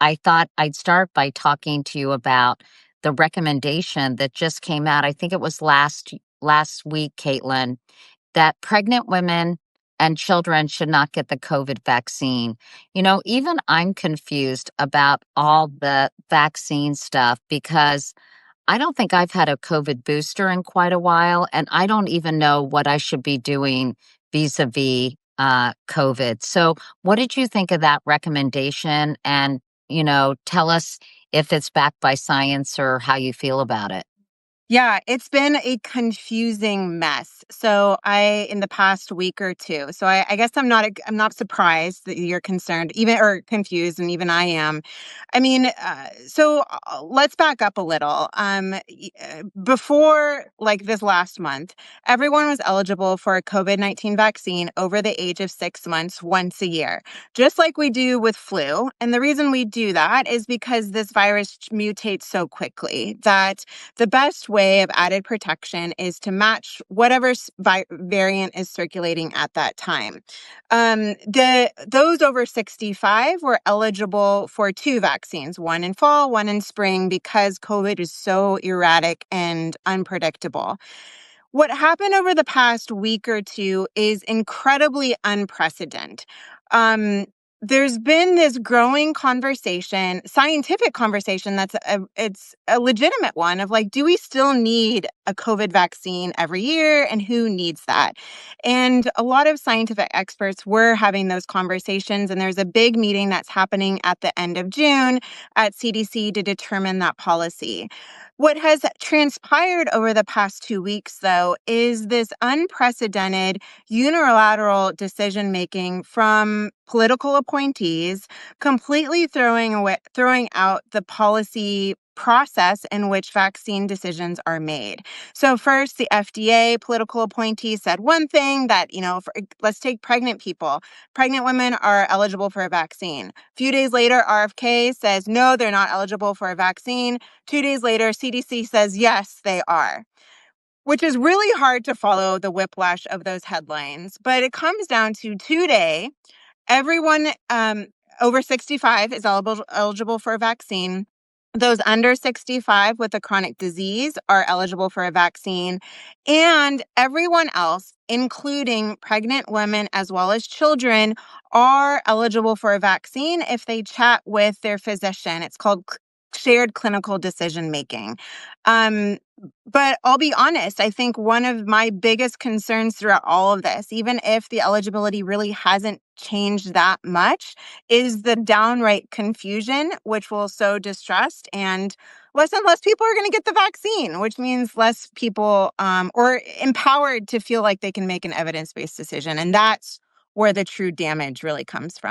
I thought I'd start by talking to you about the recommendation that just came out. I think it was last week, Caitlin, that pregnant women and children should not get the COVID vaccine. Even I'm confused about all the vaccine stuff because I don't think I've had a COVID booster in quite a while, and I don't even know what I should be doing vis-a-vis COVID. So, what did you think of that recommendation? And, tell us if it's backed by science or how you feel about it. Yeah, it's been a confusing mess. In the past week or two, I guess I'm not surprised that you're concerned, even or confused, and even I am. Let's back up a little. Before like this last month, everyone was eligible for a COVID-19 vaccine over the age of 6 months once a year, just like we do with flu. And the reason we do that is because this virus mutates so quickly that the best way of added protection is to match whatever variant is circulating at that time. Those over 65 were eligible for two vaccines, one in fall, one in spring, because COVID is so erratic and unpredictable. What happened over the past week or two is incredibly unprecedented. Um, there's been this growing conversation, scientific conversation it's a legitimate one of like, do we still need a COVID vaccine every year and who needs that? And a lot of scientific experts were having those conversations, and there's a big meeting that's happening at the end of June at CDC to determine that policy. What has transpired over the past 2 weeks, though, is this unprecedented unilateral decision making from political appointees, completely throwing out the policy process in which vaccine decisions are made. So first, the FDA political appointee said one thing that, let's take pregnant people. Pregnant women are eligible for a vaccine. A few days later, RFK says, no, they're not eligible for a vaccine. 2 days later, CDC says, yes, they are, which is really hard to follow the whiplash of those headlines. But it comes down to today, everyone over 65 is eligible for a vaccine. Those under 65 with a chronic disease are eligible for a vaccine. And everyone else, including pregnant women as well as children, are eligible for a vaccine if they chat with their physician. It's called shared clinical decision making. Um, but I'll be honest, I think one of my biggest concerns throughout all of this, even if the eligibility really hasn't changed that much, is the downright confusion, which will sow distrust, and less people are going to get the vaccine, which means less people or empowered to feel like they can make an evidence-based decision. And that's where the true damage really comes from.